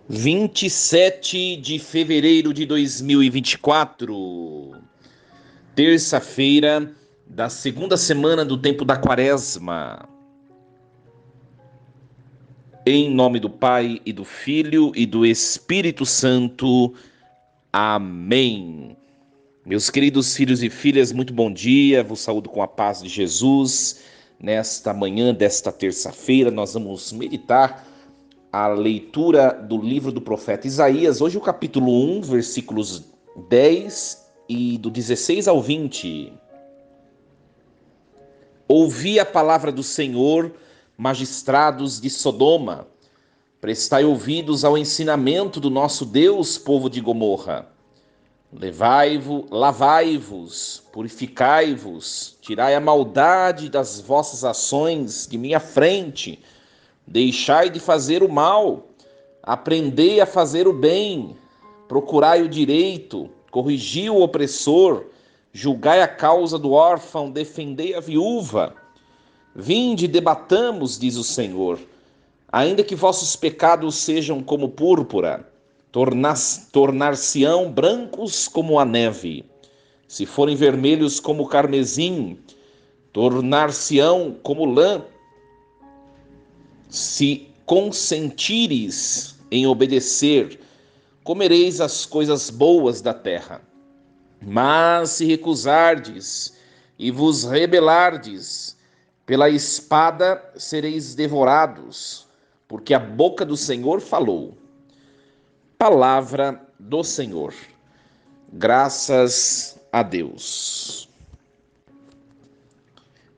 (27 de fevereiro de 2024), terça-feira da segunda semana do tempo da Quaresma. Em nome do Pai e do Filho e do Espírito Santo. Amém. Meus queridos filhos e filhas, muito bom dia. Vos saúdo com a paz de Jesus. Nesta manhã desta terça-feira, nós vamos meditar a leitura do livro do profeta Isaías. Hoje o capítulo 1, versículos 10 e do 16 ao 20. Ouvi a palavra do Senhor, magistrados de Sodoma. Prestai ouvidos ao ensinamento do nosso Deus, povo de Gomorra. Lavai-vos, purificai-vos, tirai a maldade das vossas ações de minha frente. Deixai de fazer o mal, aprendei a fazer o bem, procurai o direito, corrigi o opressor, julgai a causa do órfão, defendei a viúva. Vinde, debatamos, diz o Senhor. Ainda que vossos pecados sejam como púrpura, tornar-se-ão brancos como a neve. Se forem vermelhos como o carmesim, tornar-se-ão como lã. Se consentires em obedecer, comereis as coisas boas da terra. Mas se recusardes e vos rebelardes, pela espada sereis devorados, porque a boca do Senhor falou. Palavra do Senhor. Graças a Deus.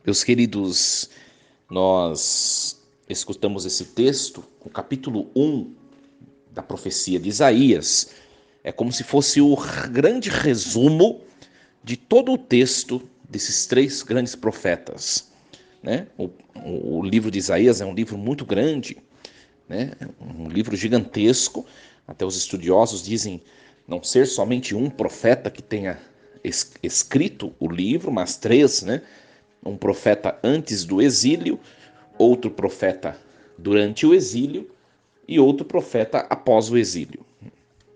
Meus queridos, nós escutamos esse texto, o capítulo 1 da profecia de Isaías. É como se fosse o grande resumo de todo o texto desses três grandes profetas, né? O livro de Isaías é um livro muito grande, né? Um livro gigantesco. Até os estudiosos dizem não ser somente um profeta que tenha escrito o livro, mas três, né? Um profeta antes do exílio, outro profeta durante o exílio e outro profeta após o exílio.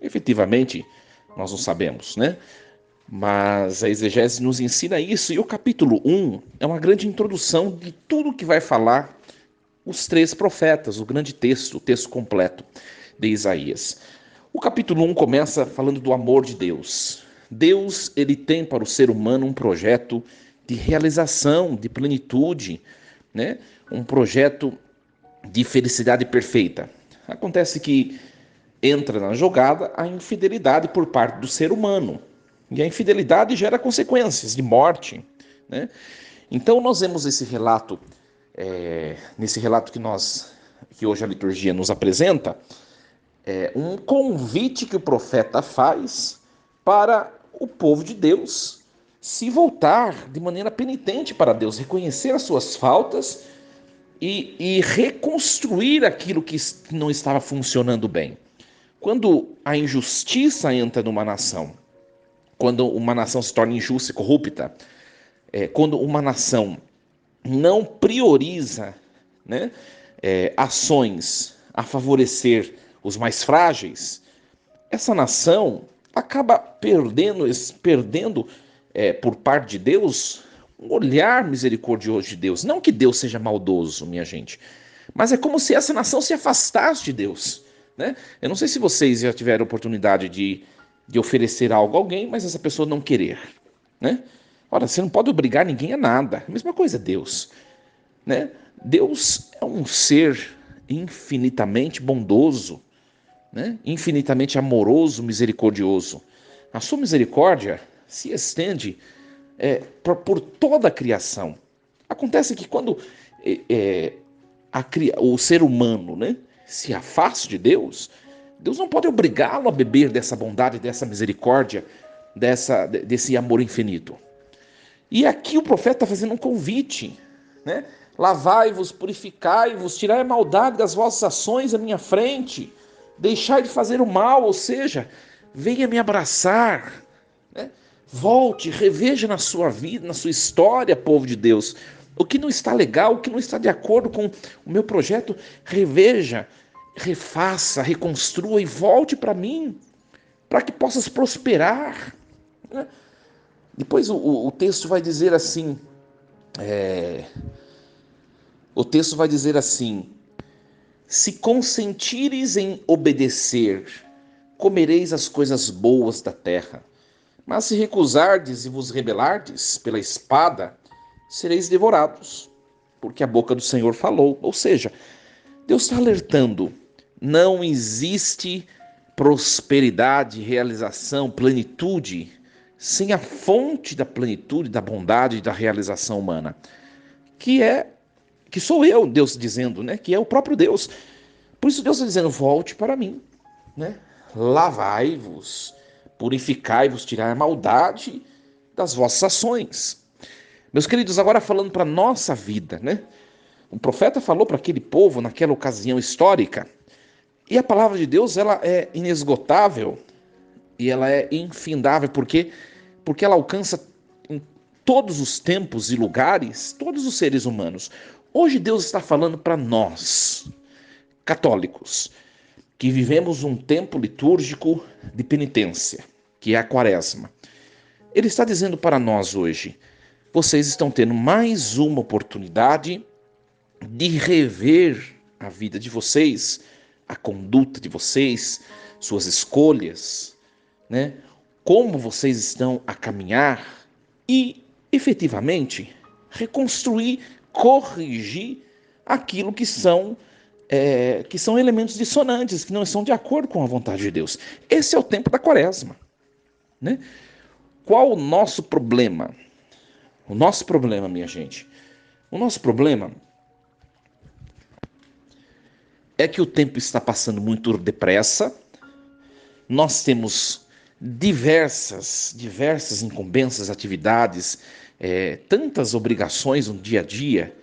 Efetivamente, nós não sabemos, né? Mas a exegese nos ensina isso, e o capítulo 1 é uma grande introdução de tudo que vai falar os três profetas, o grande texto, o texto completo de Isaías. O capítulo 1 começa falando do amor de Deus. Deus, ele tem para o ser humano um projeto de realização, de plenitude, né? Um projeto de felicidade perfeita. Acontece que entra na jogada a infidelidade por parte do ser humano. E a infidelidade gera consequências de morte, né? Então nós vemos esse relato, nesse relato que hoje a liturgia nos apresenta, um convite que o profeta faz para o povo de Deus se voltar de maneira penitente para Deus, reconhecer as suas faltas e reconstruir aquilo que não estava funcionando bem. Quando a injustiça entra numa nação, quando uma nação se torna injusta e corrupta, quando uma nação não prioriza, né, ações a favorecer os mais frágeis, essa nação acaba perdendo por parte de Deus um olhar misericordioso de Deus. Não que Deus seja maldoso, minha gente, mas é como se essa nação se afastasse de Deus, né? Eu não sei se vocês já tiveram oportunidade de oferecer algo a alguém, mas essa pessoa não querer, né? Ora, você não pode obrigar ninguém a nada. A mesma coisa é Deus, né? Deus é um ser infinitamente bondoso, né? Infinitamente amoroso, misericordioso. A sua misericórdia se estende por toda a criação. Acontece que quando o ser humano, né, se afasta de Deus, Deus não pode obrigá-lo a beber dessa bondade, dessa misericórdia, desse amor infinito. E aqui o profeta está fazendo um convite, né? Lavai-vos, purificai-vos, tirai a maldade das vossas ações à minha frente, deixai de fazer o mal, ou seja, venha me abraçar, né? Volte, reveja na sua vida, na sua história, povo de Deus. O que não está legal, o que não está de acordo com o meu projeto, reveja, refaça, reconstrua e volte para mim, para que possas prosperar. Depois o texto vai dizer assim, o texto vai dizer assim: se consentires em obedecer, comereis as coisas boas da terra. Mas se recusardes e vos rebelardes pela espada, sereis devorados, porque a boca do Senhor falou. Ou seja, Deus está alertando, não existe prosperidade, realização, plenitude, sem a fonte da plenitude, da bondade e da realização humana, que sou eu, Deus dizendo, né? Que é o próprio Deus. Por isso Deus está dizendo, volte para mim, né? Lavai-vos, purificai-vos, tirai a maldade das vossas ações. Meus queridos, agora falando para a nossa vida, né? O profeta falou para aquele povo naquela ocasião histórica, e a palavra de Deus, ela é inesgotável e ela é infindável, porque ela alcança em todos os tempos e lugares, todos os seres humanos. Hoje Deus está falando para nós, católicos, que vivemos um tempo litúrgico de penitência, que é a Quaresma. Ele está dizendo para nós hoje, vocês estão tendo mais uma oportunidade de rever a vida de vocês, a conduta de vocês, suas escolhas, né? Como vocês estão a caminhar e, efetivamente, reconstruir, corrigir aquilo que são elementos dissonantes, que não estão de acordo com a vontade de Deus. Esse é o tempo da Quaresma, né? Qual o nosso problema? O nosso problema, minha gente, o nosso problema é que o tempo está passando muito depressa. Nós temos diversas incumbências, atividades, tantas obrigações no dia a dia.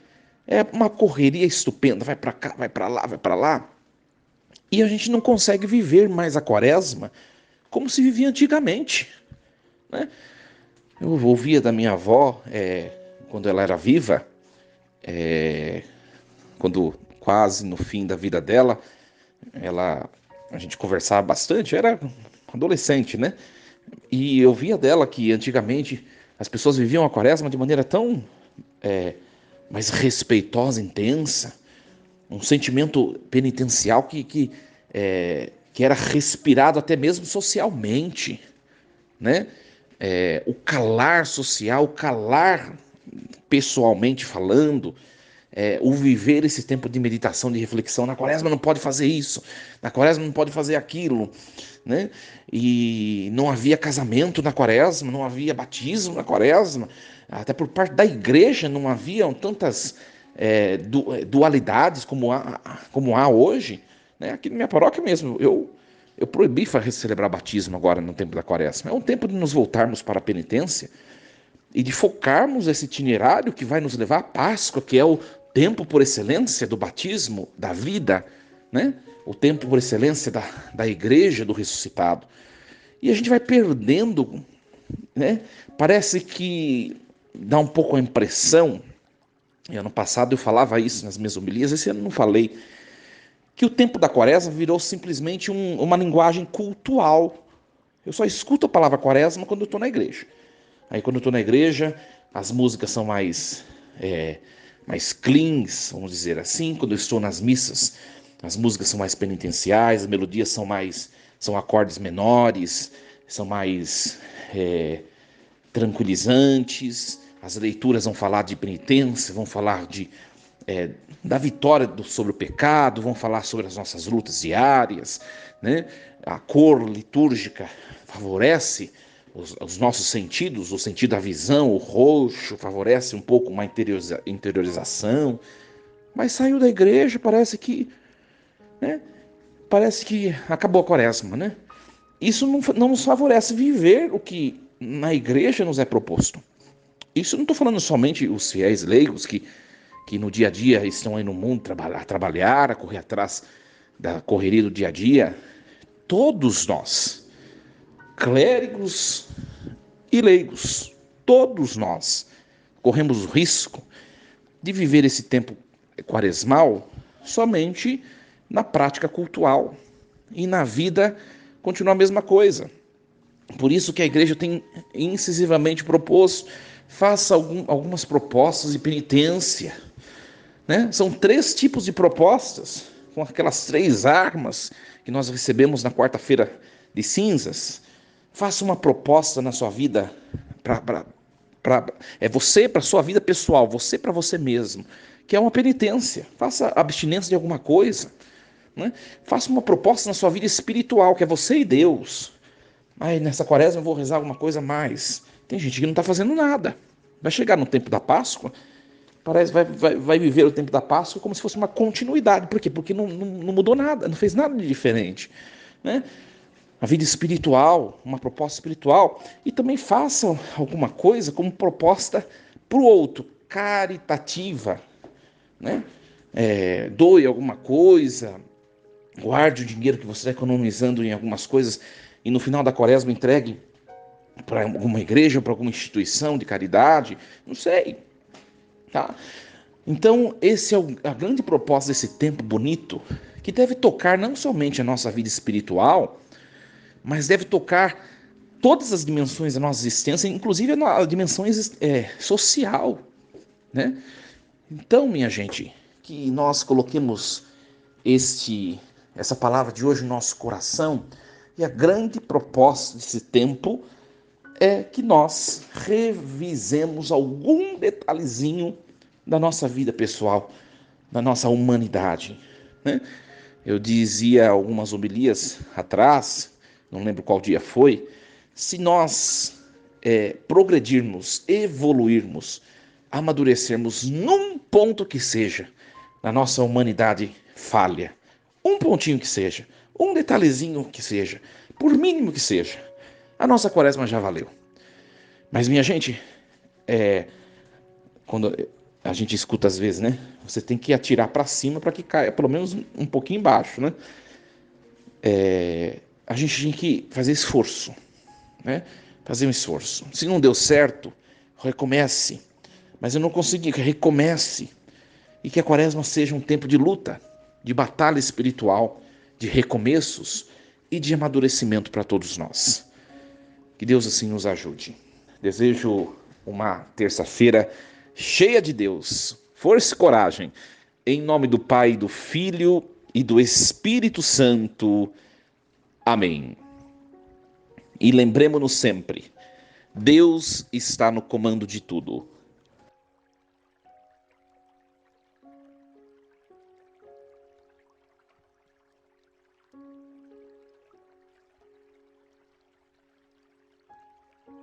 É uma correria estupenda, vai para cá, vai para lá, vai para lá. E a gente não consegue viver mais a Quaresma como se vivia antigamente, né? Eu ouvia da minha avó, quando ela era viva, quando quase no fim da vida dela, a gente conversava bastante, eu era adolescente, né? E eu via dela que antigamente as pessoas viviam a Quaresma de maneira tão mais respeitosa, intensa, um sentimento penitencial que era respirado até mesmo socialmente, né? O calar social, o calar pessoalmente falando, o viver esse tempo de meditação, de reflexão. Na Quaresma não pode fazer isso, na Quaresma não pode fazer aquilo, né? E não havia casamento na Quaresma, não havia batismo na Quaresma, até por parte da igreja não haviam tantas dualidades como há hoje, né? Aqui na minha paróquia mesmo, eu proibi celebrar batismo agora no tempo da Quaresma. É um tempo de nos voltarmos para a penitência e de focarmos esse itinerário que vai nos levar à Páscoa, que é o tempo por excelência do batismo, da vida, né? O tempo por excelência da igreja do ressuscitado. E a gente vai perdendo, né? Parece que dá um pouco a impressão, e ano passado eu falava isso nas minhas homilias, esse ano não falei, que o tempo da Quaresma virou simplesmente uma linguagem cultural. Eu só escuto a palavra Quaresma quando eu estou na igreja. Aí quando eu estou na igreja, as músicas são mais cleans, vamos dizer assim. Quando eu estou nas missas, as músicas são mais penitenciais, as melodias são acordes menores, são mais tranquilizantes. As leituras vão falar de penitência, vão falar da vitória sobre o pecado, vão falar sobre as nossas lutas diárias, né? A cor litúrgica favorece os nossos sentidos, o sentido da visão, o roxo, favorece um pouco uma interiorização, mas saiu da igreja, né? Parece que acabou a Quaresma, né? Isso não nos favorece viver o que na igreja nos é proposto. Isso não estou falando somente os fiéis leigos que no dia a dia estão aí no mundo a correr atrás da correria do dia a dia. Todos nós, clérigos e leigos, todos nós corremos o risco de viver esse tempo quaresmal somente na prática cultual. E na vida continua a mesma coisa. Por isso que a igreja tem incisivamente proposto, faça algumas propostas de penitência, né? São 3 tipos de propostas, com aquelas 3 armas que nós recebemos na quarta-feira de cinzas. Faça uma proposta na sua vida, você para a sua vida pessoal, você para você mesmo, que é uma penitência. Faça abstinência de alguma coisa, né? Faça uma proposta na sua vida espiritual, que é você e Deus. Nessa quaresma eu vou rezar alguma coisa a mais. Tem gente que não está fazendo nada. Vai chegar no tempo da Páscoa, parece vai viver o tempo da Páscoa como se fosse uma continuidade. Por quê? Porque não mudou nada, não fez nada de diferente, né? A vida espiritual, uma proposta espiritual, e também faça alguma coisa como proposta para o outro, caritativa, né? Doe alguma coisa, guarde o dinheiro que você está economizando em algumas coisas e no final da quaresma entregue para alguma igreja, para alguma instituição de caridade, não sei, tá? Então, esse é a grande proposta desse tempo bonito, que deve tocar não somente a nossa vida espiritual, mas deve tocar todas as dimensões da nossa existência, inclusive a dimensão social, né? Então, minha gente, que nós coloquemos essa palavra de hoje no nosso coração, e a grande proposta desse tempo é que nós revisemos algum detalhezinho da nossa vida pessoal, da nossa humanidade, né? Eu dizia algumas homilias atrás, não lembro qual dia foi, se nós progredirmos, evoluirmos, amadurecermos num ponto que seja, na nossa humanidade falha, um pontinho que seja, um detalhezinho que seja, por mínimo que seja, a nossa quaresma já valeu. Mas, minha gente, quando a gente escuta às vezes, né? Você tem que atirar para cima para que caia pelo menos um pouquinho embaixo, né? A gente tem que fazer esforço, né? Fazer um esforço. Se não deu certo, recomece. Mas eu não consegui, recomece. E que a quaresma seja um tempo de luta, de batalha espiritual, de recomeços e de amadurecimento para todos nós. Que Deus assim nos ajude. Desejo uma terça-feira cheia de Deus, força e coragem. Em nome do Pai, do Filho e do Espírito Santo. Amém. E lembremos-nos sempre, Deus está no comando de tudo.